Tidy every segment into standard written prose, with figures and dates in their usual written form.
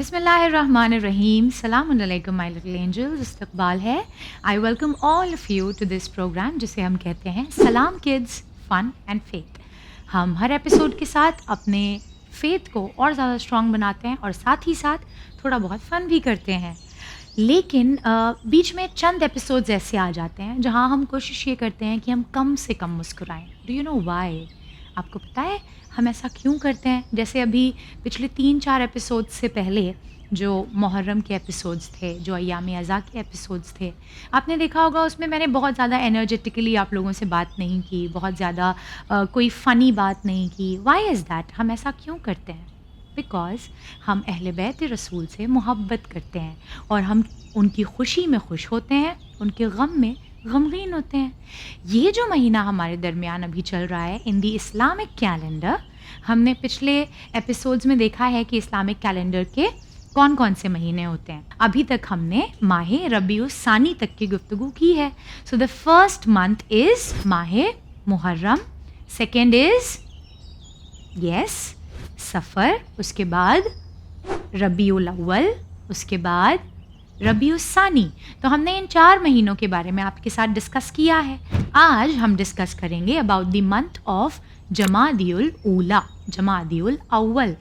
बिस्मिल्लाहिर्रहमानिर्रहीम सलाम अलैकुम माय लिटिल एंजल्स इस्तकबाल है। I welcome all of you to this program जिसे हम कहते हैं सलाम किड्स फन एंड फेथ। हम हर एपिसोड के साथ अपने फेथ को और ज़्यादा स्ट्रॉन्ग बनाते हैं और साथ ही साथ थोड़ा बहुत फ़न भी करते हैं। लेकिन बीच में चंद एपिसोड्स ऐसे आ जाते हैं जहां हम कोशिश ये करते हैं कि हम कम से कम मुस्कुराएं। Do you know why? आपको पता है हम ऐसा क्यों करते हैं? जैसे अभी पिछले 3-4 एपिसोड से पहले जो मुहर्रम के एपिसोड्स थे, जो अय्याम अज़ा के एपिसोड्स थे, आपने देखा होगा उसमें मैंने बहुत ज़्यादा एनर्जेटिकली आप लोगों से बात नहीं की, बहुत ज़्यादा कोई फ़नी बात नहीं की। Why is that? हम ऐसा क्यों करते हैं? बिकॉज़ हम अहले बैत रसूल से मोहब्बत करते हैं और हम उनकी खुशी में खुश होते हैं, उनके गम में गमगीन होते हैं। ये जो महीना हमारे दरमियान अभी चल रहा है इन दी इस्लामिक कैलेंडर, हमने पिछले एपिसोड्स में देखा है कि इस्लामिक कैलेंडर के कौन कौन से महीने होते हैं। अभी तक हमने माहे रबीउस सानी तक की गुफ्तगू की है। So the first month is माहे मुहर्रम, सेकेंड इज़ यस सफ़र, उसके बाद रबीउल अव्वल, उसके बाद रबीउस सानी। तो हमने इन 4 महीनों के बारे में आपके साथ डिस्कस किया है। आज हम डिस्कस करेंगे अबाउट द मंथ ऑफ जमादियुल ऊला, जमादियुल अव्वल।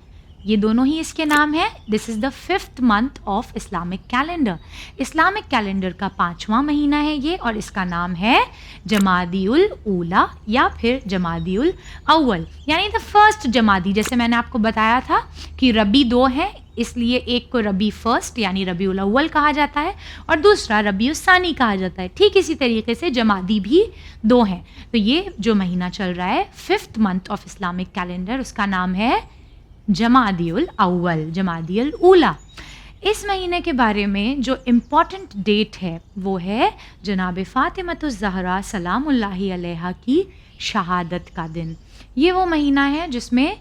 ये दोनों ही इसके नाम हैं। This is the 5th month of Islamic calendar. Islamic calendar का 5वां महीना है ये और इसका नाम है जमादियुल ऊला या फिर जमादियुल अव्वल, यानी द फर्स्ट जमादी। जैसे मैंने आपको बताया था कि रबी 2 हैं, इसलिए एक को रबी फर्स्ट यानी रबीउल अव्वल कहा जाता है और दूसरा रबीउस सानी कहा जाता है। ठीक इसी तरीके से जमादी भी 2 हैं। तो ये जो महीना चल रहा है 5th month of Islamic calendar, उसका नाम है जमादियुल अव्वल, जमादियुल ऊला। इस महीने के बारे में जो इम्पॉर्टेंट डेट है वो है जनाब फ़ातिमतुज़ ज़हरा सलामुल्लाहि अलैहा की शहादत का दिन। ये वो महीना है जिसमें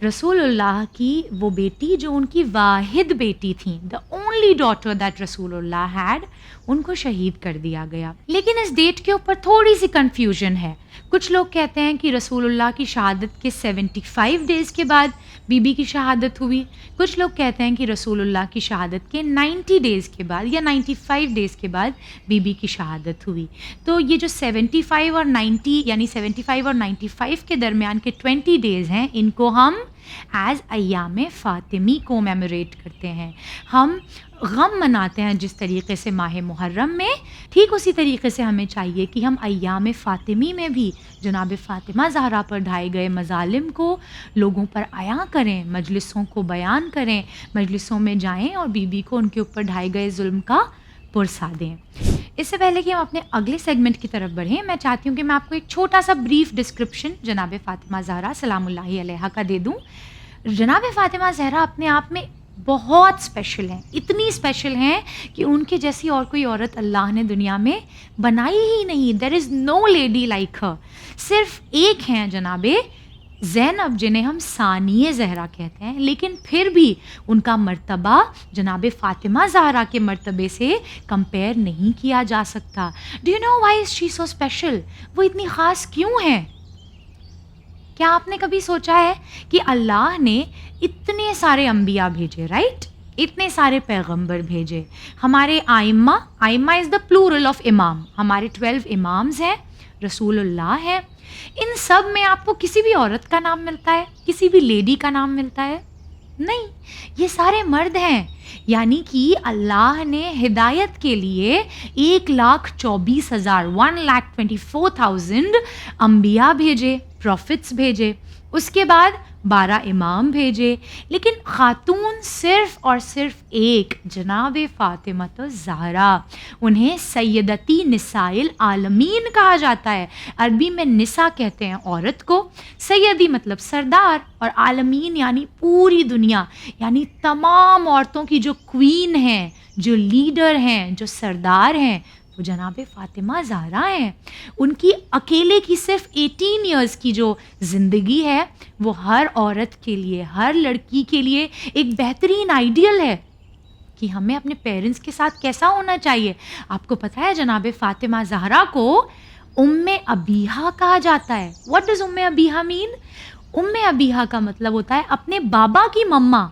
रसूलुल्लाह की वो बेटी जो उनकी वाहिद बेटी थी, द ओनली डॉटर दैट रसूलुल्लाह हैड, उनको शहीद कर दिया गया। लेकिन इस डेट के ऊपर थोड़ी सी कंफ्यूजन है। कुछ लोग कहते हैं कि रसूलुल्लाह की शहादत के 75 डेज़ के बाद बीबी की शहादत हुई। कुछ लोग कहते हैं कि रसूलुल्लाह की शहादत के 90 डेज़ के बाद या 95 डेज़ के बाद बीबी की शहादत हुई। तो ये जो 75 और 90 यानी 75 और 95 के दरमियान के 20 डेज़ हैं, इनको हम एज़ अय्याम फ़ातिमी कोमेमोरेट करते हैं। हम गम मनाते हैं जिस तरीके से माह मुहर्रम में, ठीक उसी तरीके से हमें चाहिए कि हम अय्याम फ़ातिमी में भी जनाब फ़ातिमा ज़हरा पर ढाए गए मज़ालिम को लोगों पर आया करें, मजलिसों को बयान करें, मजलिसों में जाएं और बीबी को उनके ऊपर ढाए गए जुल्म का पुरसा दें। इससे पहले कि हम अपने अगले सेगमेंट की तरफ बढ़ें, मैं चाहती हूँ कि मैं आपको एक छोटा सा ब्रीफ डिस्क्रिप्शन जनाब फ़ातिमा ज़हरा सलामुल्लाहि अलैहा का दे दूँ। जनाब फ़ातिमा ज़हरा अपने आप में बहुत स्पेशल हैं, इतनी स्पेशल हैं कि उनके जैसी और कोई औरत अल्लाह ने दुनिया में बनाई ही नहीं। There is no lady like her. सिर्फ एक हैं जनाबे ज़ैनब, जिन्हें हम सानिए ज़हरा कहते हैं, लेकिन फिर भी उनका मर्तबा जनाब फ़ातिमा ज़हरा के मर्तबे से कंपेयर नहीं किया जा सकता। Do you know why is she so special? वो इतनी ख़ास क्यों हैं? क्या आपने कभी सोचा है कि अल्लाह ने इतने सारे अंबिया भेजे, राइट? इतने सारे पैगंबर भेजे। हमारे आइम्मा इज़ द प्लूरल ऑफ इमाम। हमारे 12 इमाम्स हैं, रसूलुल्लाह है। इन सब में आपको किसी भी औरत का नाम मिलता है? किसी भी लेडी का नाम मिलता है? नहीं, ये सारे मर्द हैं। यानी कि अल्लाह ने हिदायत के लिए 1,24,000 1,24,000 अंबिया भेजे, प्रॉफिट्स भेजे। उसके बाद 12 इमाम भेजे, लेकिन खातून सिर्फ और सिर्फ एक, जनाब फ़ातिमतुज़ ज़हरा। उन्हें सैयदती निसाइल आलमीन कहा जाता है। अरबी में निसा कहते हैं औरत को, सैयदी मतलब सरदार, और आलमीन यानी पूरी दुनिया, यानी तमाम औरतों की जो क्वीन हैं, जो लीडर हैं, जो सरदार हैं, वो जनाब फ़ातिमा ज़हरा हैं। उनकी अकेले की सिर्फ 18 इयर्स की जो ज़िंदगी है वो हर औरत के लिए, हर लड़की के लिए एक बेहतरीन आइडियल है कि हमें अपने पेरेंट्स के साथ कैसा होना चाहिए। आपको पता है जनाब फ़ातिमा ज़हरा को उम्मे अबीहा कहा जाता है। What does Umme Abiha mean? Umme Abiha का मतलब होता है अपने बाबा की मम्मा।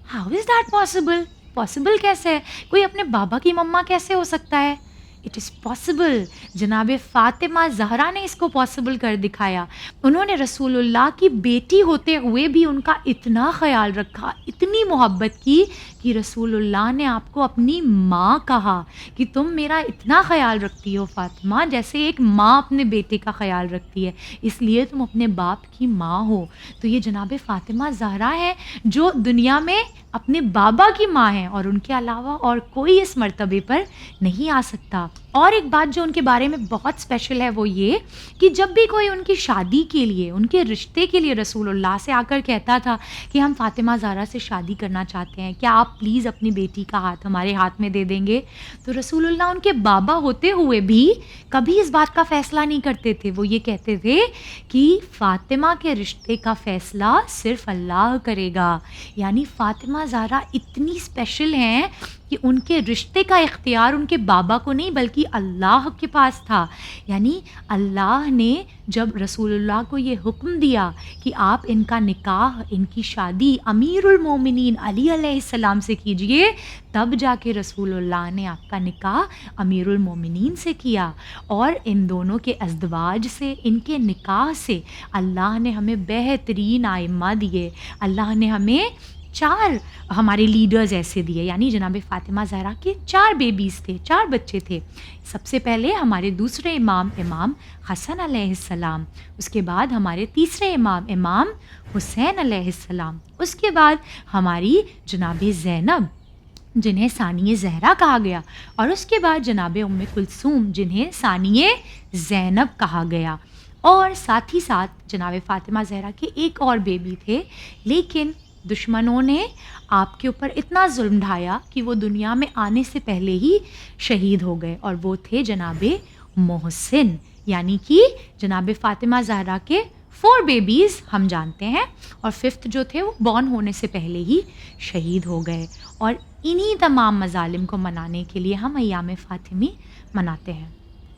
How is that possible? Possible कैसे है? कोई अपने बाबा की मम्मा कैसे हो सकता है? It is possible. जनाब फ़ातिमा ज़हरा ने इसको पॉसिबल कर दिखाया। उन्होंने रसूलुल्लाह की बेटी होते हुए भी उनका इतना ख़याल रखा, इतनी मोहब्बत की कि रसूलुल्लाह ने आपको अपनी माँ कहा कि तुम मेरा इतना ख़याल रखती हो फ़ातिमा, जैसे एक माँ अपने बेटे का ख़याल रखती है, इसलिए तुम अपने बाप की माँ हो। तो ये जनाब फ़ातिमा ज़हरा है जो दुनिया में अपने बाबा की माँ हैं और उनके अलावा और कोई इस मर्तबे पर नहीं आ सकता। और एक बात जो उनके बारे में बहुत स्पेशल है वो ये कि जब भी कोई उनकी शादी के लिए, उनके रिश्ते के लिए रसूलुल्लाह से आकर कहता था कि हम फ़ातिमा ज़हरा से शादी करना चाहते हैं, क्या आप प्लीज़ अपनी बेटी का हाथ हमारे हाथ में दे देंगे? तो रसूलुल्लाह उनके बाबा होते हुए भी कभी इस बात का फ़ैसला नहीं करते थे। वो ये कहते थे कि फ़ातिमा के रिश्ते का फ़ैसला सिर्फ़ अल्लाह करेगा। यानी फ़ातिमा ज़हरा इतनी स्पेशल हैं कि उनके रिश्ते का इख्तियार उनके बाबा को नहीं बल्कि अल्लाह के पास था। यानी अल्लाह ने जब रसूलुल्लाह को ये हुक्म दिया कि आप इनका निकाह, इनकी शादी अमीरुल मोमिनीन अली अलैहिस्सलाम से कीजिए, तब जाके रसूलुल्लाह ने आपका निकाह अमीरुल मोमिनीन से किया। और इन दोनों के अज़दवाज से, इनके निकाह से अल्लाह ने हमें बेहतरीन आइम्मा दिए। अल्लाह ने हमें 4 हमारे लीडर्स ऐसे दिए। यानी जनाब फ़ातिमा ज़हरा के 4 बेबीज़ थे, 4 बच्चे थे। सबसे पहले हमारे दूसरे इमाम, इमाम हसन अलैहिस्सलाम, उसके बाद हमारे तीसरे इमाम, इमाम हुसैन अलैहिस्सलाम, उसके बाद हमारी जनाब ज़ैनब जिन्हें सानिए ज़हरा कहा गया, और उसके बाद जनाब उम्मे कुलसूम जिन्हें सानिए ज़ैनब कहा गया। और साथ ही साथ जनाब फ़ातिमा ज़हरा के एक और बेबी थे, लेकिन दुश्मनों ने आपके ऊपर इतना जुल्म ढाया कि वो दुनिया में आने से पहले ही शहीद हो गए, और वो थे जनाब मोहसिन। यानी कि जनाब फ़ातिमा ज़हरा के 4 बेबीज़ हम जानते हैं, और 5th जो थे वो बॉर्न होने से पहले ही शहीद हो गए। और इन्हीं तमाम मज़ालिम को मनाने के लिए हम अय्याम फ़ातिमी मनाते हैं।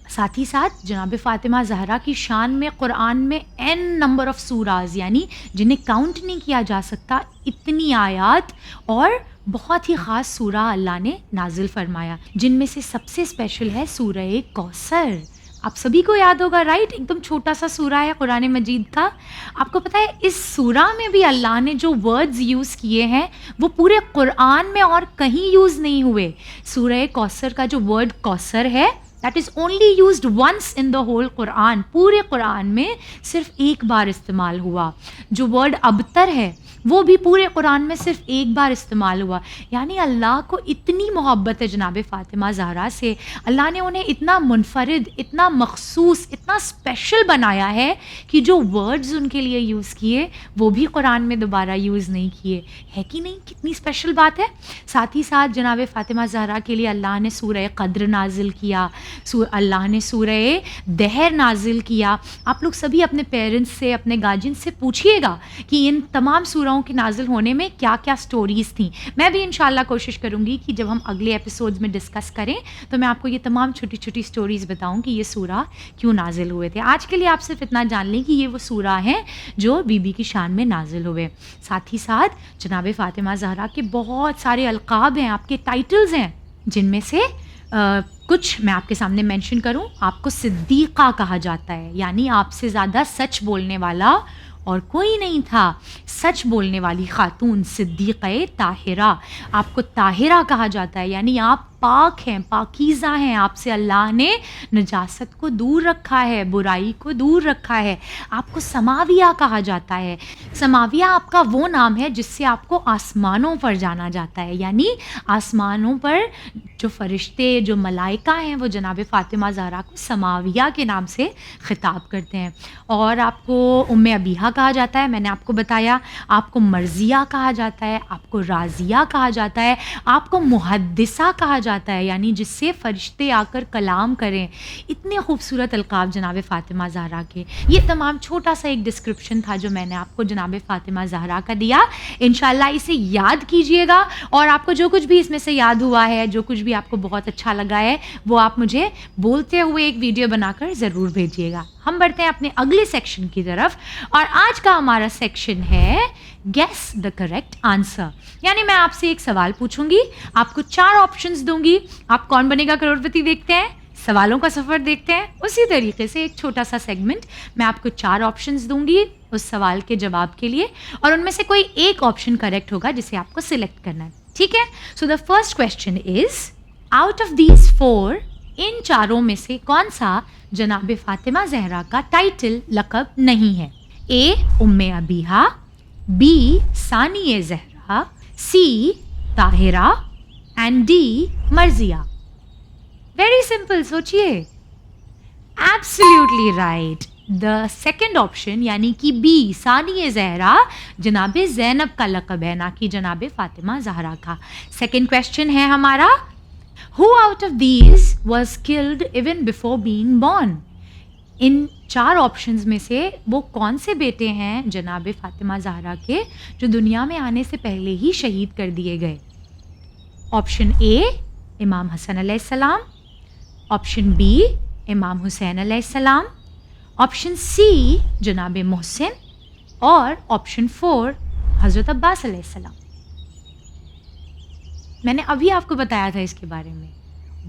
साथ ही साथ जनाब फ़ातिमा ज़हरा की शान में क़ुरान में n नंबर ऑफ़ सूराज़, यानी जिन्हें काउंट नहीं किया जा सकता, इतनी आयात और बहुत ही ख़ास सूरा अल्लाह ने नाजिल फरमाया, जिनमें से सबसे स्पेशल है सूरह कौसर। आप सभी को याद होगा, राइट? एकदम छोटा सा सूरा है कुरान मजीद का। आपको पता है इस सूरा में भी अल्लाह ने जो वर्ड्स यूज़ किए हैं वो पूरे कुरान में और कहीं यूज़ नहीं हुए। सूरह कौसर का जो वर्ड कौसर है, that is only used once in the whole Quran. पूरे कुरान में सिर्फ एक बार इस्तेमाल हुआ। जो वर्ड अबतर है वो भी पूरे कुरान में सिर्फ एक बार इस्तेमाल हुआ। यानी अल्लाह को इतनी मोहब्बत है जनाब फ़ातिमा ज़हरा से, अल्लाह ने उन्हें इतना मुनफरिद, इतना मखसूस, इतना स्पेशल बनाया है कि जो वर्ड्स उनके लिए यूज़ किए वो भी कुरान में दोबारा यूज़ नहीं किए। है कि नहीं? कितनी स्पेशल बात है। साथ ही साथ जनाब फ़ातिमा ज़हरा के लिए अल्लाह ने सूरह क़द्र नाजिल किया, अल्लाह ने सूरह दहर नाजिल किया। आप लोग सभी अपने पेरेंट्स से, अपने गार्जियन से पूछिएगा कि इन तमाम सूराओं के नाजिल होने में क्या क्या स्टोरीज़ थी। मैं भी इंशाल्लाह कोशिश करूँगी कि जब हम अगले एपिसोड्स में डिस्कस करें तो मैं आपको ये तमाम छोटी छोटी स्टोरीज़ बताऊँ कि ये सूरा क्यों नाजिल हुए थे। आज के लिए आप सिर्फ इतना जान लें कि ये वो सूरा हैं जो बीबी की शान में नाजिल हुए। साथ ही साथ जनाब फ़ातिमा ज़हरा के बहुत सारे अलक़ाब हैं, आपके टाइटल्स हैं, जिनमें से कुछ मैं आपके सामने मेंशन करूं। आपको सिद्दीक़ा कहा जाता है, यानी आपसे ज़्यादा सच बोलने वाला और कोई नहीं था। सच बोलने वाली खातून, सिद्दीक़े ताहिरा। आपको ताहिरा कहा जाता है, यानी आप पाक हैं, पाकीज़ा हैं, आपसे अल्लाह ने नजासत को दूर रखा है, बुराई को दूर रखा है। आपको समाविया कहा जाता है। समाविया आपका वो नाम है जिससे आपको आसमानों पर जाना जाता है, यानी आसमानों पर जो फरिश्ते, जो मलाइका हैं, वो जनाब फ़ातिमा ज़हरा को समाविया के नाम से ख़िताब करते हैं। और आपको उम्मे अबीहा कहा जाता है, मैंने आपको बताया। आपको मर्ज़िया कहा जाता है, आपको राज़िया कहा जाता है, आपको मुहद्दिसा कहा जाता है, यानी जिससे फ़रिश्ते आकर कलाम करें। इतने खूबसूरत अलक़ाब जनाब फ़ातिमा ज़हरा के। ये तमाम छोटा सा एक डिस्क्रिप्शन था जो मैंने आपको जनाब फ़ातिमा ज़हरा का दिया। इंशाल्लाह इसे याद कीजिएगा, और आपको जो कुछ भी इसमें से याद हुआ है, जो कुछ भी आपको बहुत अच्छा लगा है, वो आप मुझे बोलते हुए एक वीडियो बनाकर ज़रूर भेजिएगा। हम बढ़ते हैं अपने अगले सेक्शन की तरफ और आज का हमारा सेक्शन है गेस द करेक्ट आंसर। यानी मैं आपसे एक सवाल पूछूंगी, आपको 4 ऑप्शंस दूंगी, आप कौन बनेगा करोड़पति देखते हैं, सवालों का सफ़र देखते हैं। उसी तरीके से एक छोटा सा सेगमेंट, मैं आपको 4 ऑप्शंस दूंगी उस सवाल के जवाब के लिए और उनमें से कोई एक ऑप्शन करेक्ट होगा जिसे आपको सिलेक्ट करना है, ठीक है। So the first question is, out of these 4, इन चारों में से कौन सा जनाब फातिमा जहरा का टाइटल लक़ब नहीं है? A Umme Abiha, B Saniye Zahra, C Tahira and D Marziya. Very simple, सोचिए। Absolutely right, the second option यानी कि बी सानिए जहरा जनाब ज़ैनब का लक़ब है, ना कि जनाब फातिमा जहरा का। सेकेंड क्वेश्चन है हमारा, who out of these was killed even before being born? In 4 options में से वो कौन से बेटे हैं जनाब फातिमा जहरा के जो दुनिया में आने से पहले ही शहीद कर दिए गए? ऑप्शन ए इमाम हसन अलैहिस्सलाम, ऑप्शन बी इमाम हुसैन अलैहिस्सलाम, ऑप्शन सी जनाब मोहसिन और ऑप्शन 4 हज़रत अब्बास अलैहिस्सलाम। मैंने अभी आपको बताया था इसके बारे में।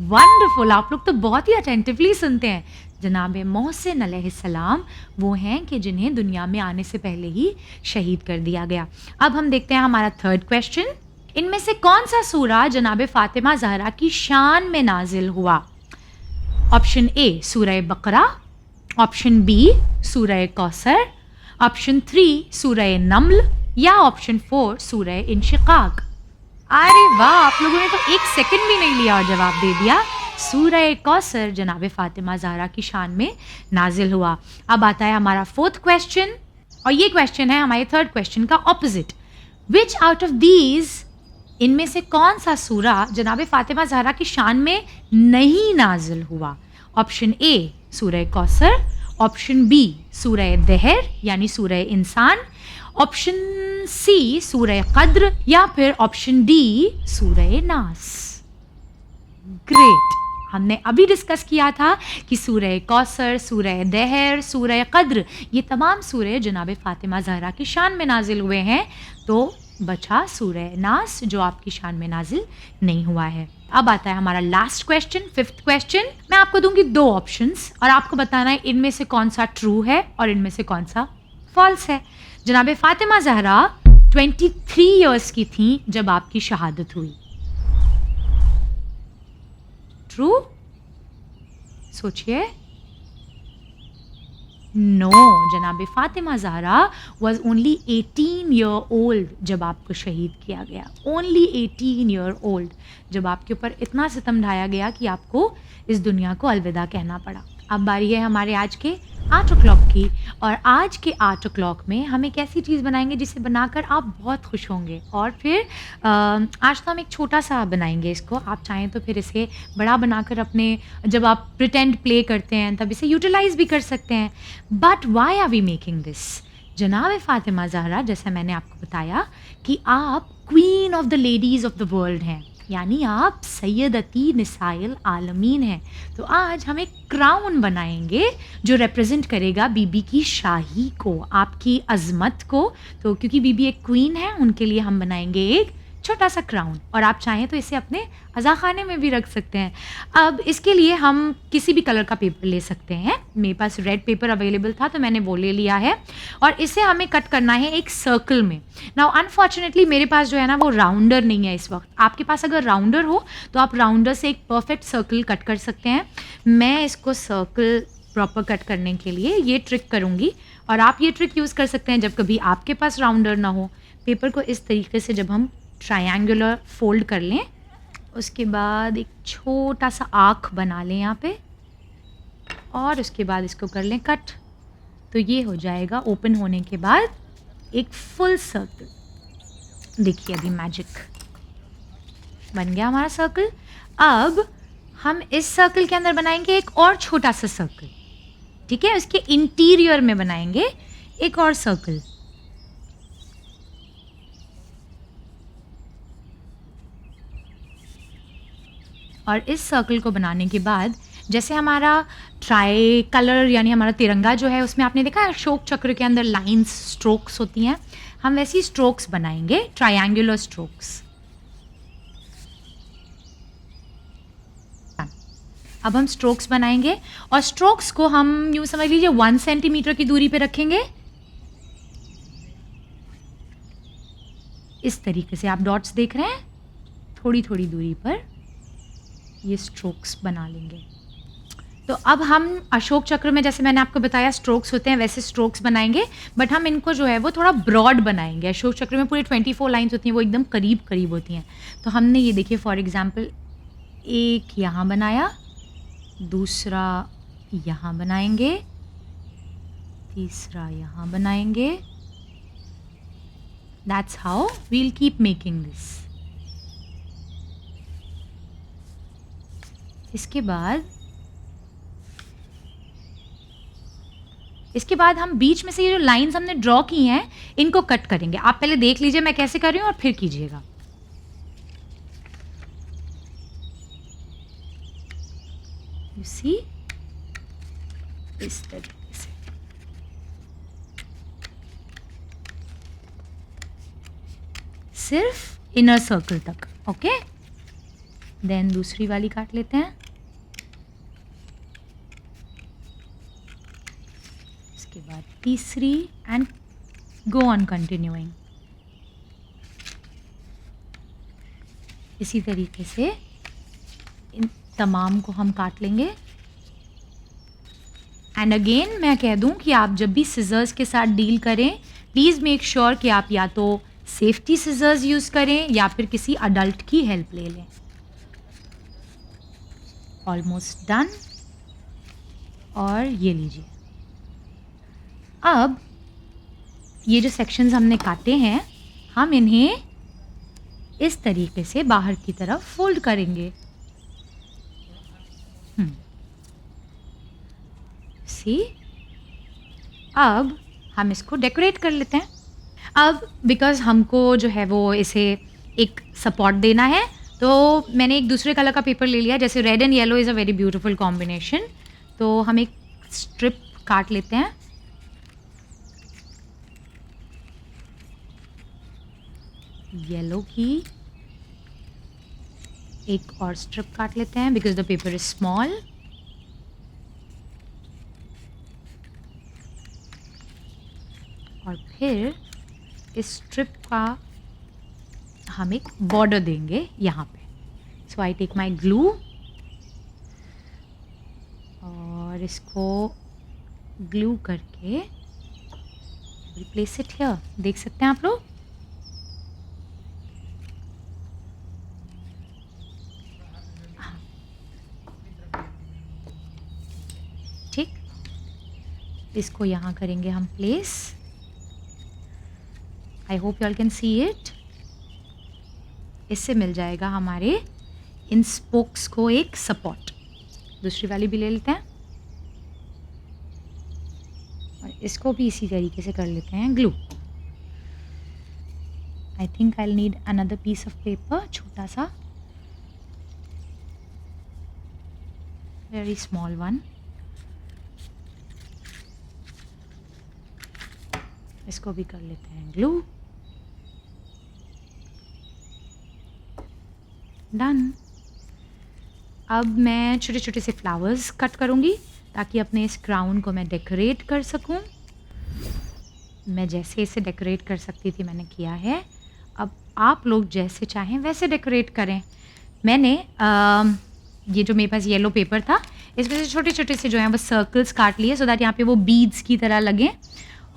वंडरफुल, आप लोग तो बहुत ही अटेंटिवली सुनते हैं। जनाब मोहसिन अलैहिस्सलाम वो हैं कि जिन्हें दुनिया में आने से पहले ही शहीद कर दिया गया। अब हम देखते हैं हमारा थर्ड क्वेश्चन, इनमें से कौन सा सूरा जनाब फातिमा जहरा की शान में नाजिल हुआ? ऑप्शन ए सूरह बकरा, ऑप्शन बी सूरह कौसर, ऑप्शन 3 सूरह नम्ल या ऑप्शन 4 सूरह इंशिकाक। अरे वाह, आप लोगों ने तो 1 सेकंड भी नहीं लिया और जवाब दे दिया। सूरह कौसर जनाब फातिमा जहरा की शान में नाजिल हुआ। अब आता है हमारा फोर्थ क्वेश्चन और ये क्वेश्चन है हमारे थर्ड क्वेश्चन का opposite. Which out of these, इनमें से कौन सा सूरा जनाब फातिमा जहरा की शान में नहीं नाजिल हुआ? ऑप्शन ए सूरह कौसर, ऑप्शन बी सूरह दहर यानी सूरह इंसान, ऑप्शन सी सूरह कद्र या फिर ऑप्शन डी सूरह नास। ग्रेट, हमने अभी डिस्कस किया था कि सूरह कौसर, सूरह दहर, सूरह कद्र ये तमाम सूरह जनाब फातिमा जहरा की शान में नाजिल हुए हैं, तो बचा सूरह नास जो आपकी शान में नाजिल नहीं हुआ है। अब आता है हमारा लास्ट क्वेश्चन, फिफ्थ क्वेश्चन। मैं आपको दूंगी 2 ऑप्शंस और आपको बताना है इनमें से कौन सा ट्रू है और इनमें से कौन सा फॉल्स है। जनाब फातिमा जहरा 23 इयर्स की थी जब आपकी शहादत हुई। ट्रू? सोचिए। नो, जनाब Fatima Zahra was only 18 year old जब आपको शहीद किया गया। ओनली 18 ईयर ओल्ड, जब आपके ऊपर इतना सितम ढाया गया कि आपको इस दुनिया को अलविदा कहना पड़ा। अब बारी है हमारे आज के 8 o'clock की और आज के 8 o'clock में हम एक ऐसी चीज़ बनाएंगे जिसे बनाकर आप बहुत खुश होंगे। और फिर आज तो हम एक छोटा सा बनाएंगे इसको, आप चाहें तो फिर इसे बड़ा बनाकर अपने जब आप प्रिटेंड प्ले करते हैं तब इसे यूटिलाइज भी कर सकते हैं। But why are we making this? जनाब फातिमा जहरा, जैसा मैंने आपको बताया कि आप queen of the ladies of the world हैं, यानी आप सैयदती निसाइल आलमीन हैं। तो आज हम एक क्राउन बनाएंगे जो रिप्रेजेंट करेगा बीबी की शाही को, आपकी अजमत को। तो क्योंकि बीबी एक क्वीन है, उनके लिए हम बनाएंगे एक छोटा सा क्राउन और आप चाहें तो इसे अपने अज़ाखाने में भी रख सकते हैं। अब इसके लिए हम किसी भी कलर का पेपर ले सकते हैं। मेरे पास रेड पेपर अवेलेबल था तो मैंने वो ले लिया है और इसे हमें कट करना है एक सर्कल में। नाउ अनफॉर्चुनेटली मेरे पास जो है ना वो राउंडर नहीं है इस वक्त। आपके पास अगर राउंडर हो तो आप राउंडर से एक परफेक्ट सर्कल कट कर सकते हैं। मैं इसको सर्कल प्रॉपर कट करने के लिए ये ट्रिक करूँगी और आप ये ट्रिक यूज़ कर सकते हैं जब कभी आपके पास राउंडर ना हो। पेपर को इस तरीके से जब हम ट्रायंगुलर फोल्ड कर लें, उसके बाद एक छोटा सा आर्क बना लें यहाँ पे और उसके बाद इसको कर लें कट। तो ये हो जाएगा ओपन होने के बाद एक फुल सर्कल। देखिए अभी मैजिक बन गया हमारा सर्कल। अब हम इस सर्कल के अंदर बनाएंगे एक और छोटा सा सर्कल, ठीक है। उसके इंटीरियर में बनाएंगे एक और सर्कल। और इस सर्कल को बनाने के बाद जैसे हमारा ट्राई कलर यानी हमारा तिरंगा जो है उसमें आपने देखा है अशोक चक्र के अंदर लाइंस स्ट्रोक्स होती हैं, हम वैसी स्ट्रोक्स बनाएंगे, ट्रायंगुलर स्ट्रोक्स। अब हम स्ट्रोक्स बनाएंगे और स्ट्रोक्स को हम यूं समझ लीजिए 1 सेंटीमीटर की दूरी पे रखेंगे। इस तरीके से आप डॉट्स देख रहे हैं, थोड़ी थोड़ी दूरी पर ये स्ट्रोक्स बना लेंगे। तो अब हम अशोक चक्र में जैसे मैंने आपको बताया स्ट्रोक्स होते हैं वैसे स्ट्रोक्स बनाएंगे, बट हम इनको जो है वो थोड़ा ब्रॉड बनाएंगे। अशोक चक्र में पूरे 24 लाइन्स होती हैं, वो एकदम करीब करीब होती हैं। तो हमने ये देखिए फॉर एग्जांपल एक यहाँ बनाया, दूसरा यहाँ बनाएंगे, तीसरा यहाँ बनाएंगे। That's how we'll keep making this. इसके बाद हम बीच में से ये जो लाइंस हमने ड्रॉ की हैं इनको कट करेंगे। आप पहले देख लीजिए मैं कैसे कर रही हूँ और फिर कीजिएगा। यू सी, इस तरीके से। सिर्फ इनर सर्कल तक, ओके। देन दूसरी वाली काट लेते हैं। इसके बाद तीसरी एंड गो ऑन कंटिन्यूइंग। इसी तरीके से इन तमाम को हम काट लेंगे। एंड अगेन मैं कह दूं कि आप जब भी सिजर्स के साथ डील करें प्लीज़ मेक श्योर कि आप या तो सेफ्टी सिजर्स यूज़ करें या फिर किसी अडल्ट की हेल्प ले लें। Almost done. और ये लीजिए। अब ये जो सेक्शंस हमने काटे हैं हम इन्हें इस तरीके से बाहर की तरफ फोल्ड करेंगे। सी, अब हम इसको डेकोरेट कर लेते हैं। अब बिकॉज हमको जो है वो इसे एक सपोर्ट देना है तो मैंने एक दूसरे कलर का पेपर ले लिया। जैसे red and yellow is a very beautiful combination, तो हम एक स्ट्रिप काट लेते हैं। येलो की एक और स्ट्रिप काट लेते हैं because the paper is small. और फिर इस स्ट्रिप का हम एक बॉर्डर देंगे यहाँ पे। सो आई टेक माई ग्लू और इसको ग्लू करके प्लेस इट हियर। देख सकते हैं आप लोग। ठीक, इसको यहाँ करेंगे हम place. I hope you all can see it. इससे मिल जाएगा हमारे इन स्पोक्स को एक सपोर्ट। दूसरी वाली भी ले लेते हैं और इसको भी इसी तरीके से कर लेते हैं glue. I think I need another piece of paper, छोटा सा, वेरी स्मॉल वन। इसको भी कर लेते हैं ग्लू। डन। अब मैं छोटे छोटे से फ्लावर्स कट करूँगी ताकि अपने इस क्राउन को मैं डेकोरेट कर सकूँ। मैं जैसे इसे डेकोरेट कर सकती थी मैंने किया है। अब आप लोग जैसे चाहें वैसे डेकोरेट करें। मैंने ये जो मेरे पास येलो पेपर था इसमें से छोटे छोटे से जो हैं वो सर्कल्स काट लिए सो दैट यहाँ पे वो बीड्स की तरह लगें।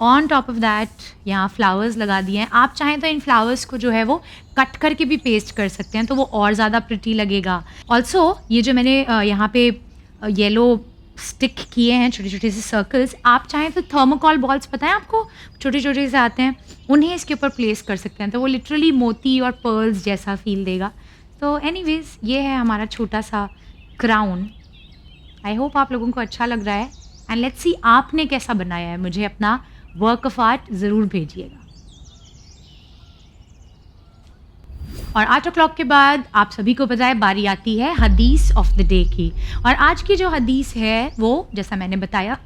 ऑन टॉप ऑफ दैट यहाँ फ्लावर्स लगा दिए हैं। आप चाहें तो इन फ्लावर्स को जो है वो कट करके भी पेस्ट कर सकते हैं तो वो और ज़्यादा प्रिटी लगेगा। ऑल्सो ये जो मैंने यहाँ पे येलो स्टिक किए हैं छोटे छोटे से सर्कल्स, आप चाहें तो थर्मोकॉल बॉल्स पता है आपको, छोटे छोटे से आते हैं, उन्हें इसके ऊपर प्लेस कर सकते हैं तो वो लिटरली मोती और पर्ल्स जैसा फील देगा। तो एनीवेज ये है हमारा छोटा सा क्राउन। आई होप आप लोगों को अच्छा लग रहा है एंड लेट्स सी आपने कैसा बनाया है। मुझे अपना वर्क ऑफ आर्ट ज़रूर भेजिएगा। और 8 o'clock के बाद आप सभी को पता है बारी आती है हदीस ऑफ द डे की। और आज की जो हदीस है वो जैसा मैंने बताया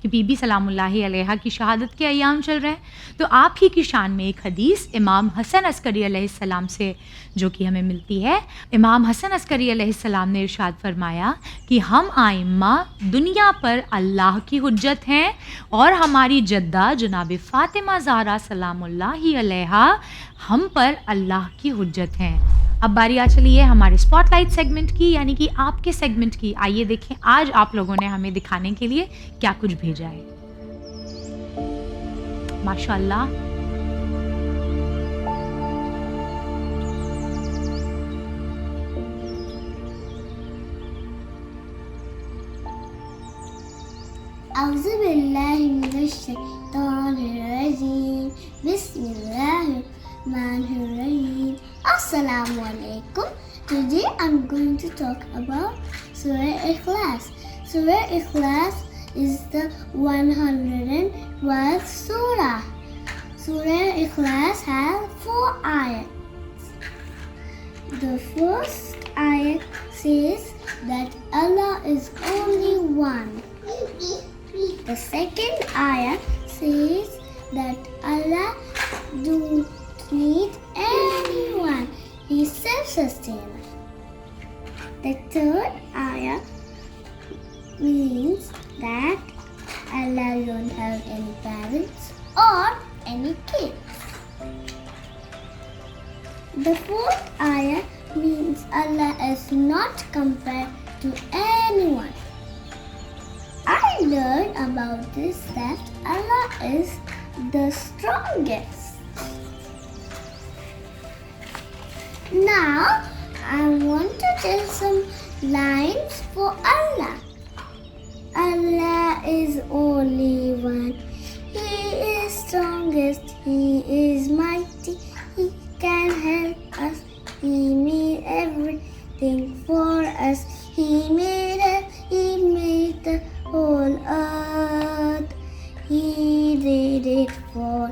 कि बीबी सलामुल्लाहि अलैहा की शहादत के अयाम चल रहे हैं, तो आप ही की शान में एक हदीस इमाम हसन अस्करी अलैहिस्सलाम से जो कि हमें मिलती है। इमाम हसन अस्करी अलैहिस्सलाम ने इरशाद फरमाया कि हम आइम्मा दुनिया पर अल्लाह की हुज्जत हैं और हमारी जद्दा जनाब फ़ातिमा ज़हरा सलामुल्लाहि अलैहा हम पर अल्लाह की हुज्जत हैं। अब बारी आ चली है हमारे स्पॉटलाइट सेगमेंट की, यानी कि आपके सेगमेंट की। आइए देखें आज आप लोगों ने हमें दिखाने के लिए क्या कुछ भेजा है। माशाल्लाह, औज़ु बिल्लाहि मिनश शैतानिर रजीम, बिस्मिल्लाहिर रहमानिर रहीम। Assalamu alaikum. Today I'm going to talk about Surah Ikhlas. Surah Ikhlas is the 112th surah. Surah Ikhlas has 4 ayats. The first ayat says that Allah is only one. The second ayat says that Allah don't need anyone. He is self-sustained. The third ayah means that Allah don't have any parents or any kids. The fourth ayah means Allah is not compared to anyone. I learned about this that Allah is the strongest. Now I want to tell some lines for Allah. Allah is only one. He is strongest. He is mighty. He can help us. He made everything for us. He made the whole earth. He did it for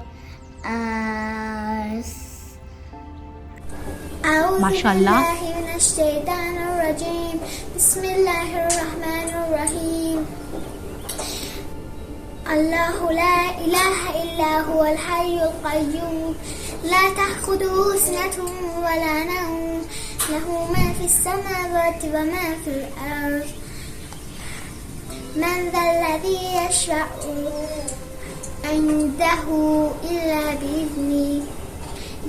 us. माशाल्लाह, बिस्मिल्लाहिर्रहमानिर्रहीम। अल्लाहु ला इलाहा इल्ला हुवल हय्युल क़य्यूम, ला तअख़ुज़ुहु सिनतुन व ला नौम, लहु मा fish समावाति व मा fill अर्ज़, मन ज़ल्लज़ी यशफ़अु इंदहु इल्ला बिइज़निही,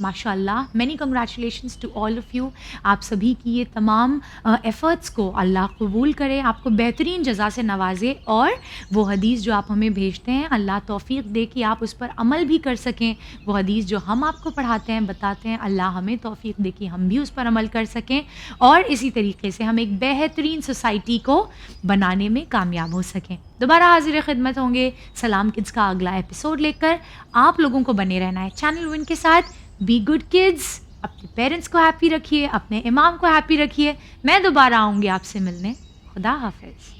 माशाल्लाह, many congratulations to all of you. आप सभी की ये तमाम एफ़र्ट्स को अल्लाह कबूल करे, आपको बेहतरीन जज़ा से नवाजे और वो हदीस जो आप हमें भेजते हैं अल्लाह तौफ़ीक़ दे कि आप उस पर अमल भी कर सकें। वो हदीस जो हम आपको पढ़ाते हैं, बताते हैं, अल्लाह हमें तौफ़ीक़ दे कि हम भी उस पर अमल कर सकें और इसी तरीके से हम एक बेहतरीन सोसाइटी को बनाने में कामयाब हो सकें। दोबारा हाज़िर ख़िदमत होंगे सलाम किड्स का अगला एपिसोड लेकर। आप लोगों को बने रहना है चैनल विन के साथ। बी गुड किड्स, अपने पेरेंट्स को हैप्पी रखिए, अपने इमाम को हैप्पी रखिए। मैं दोबारा आऊँगी आपसे मिलने। खुदा हाफ़िज़।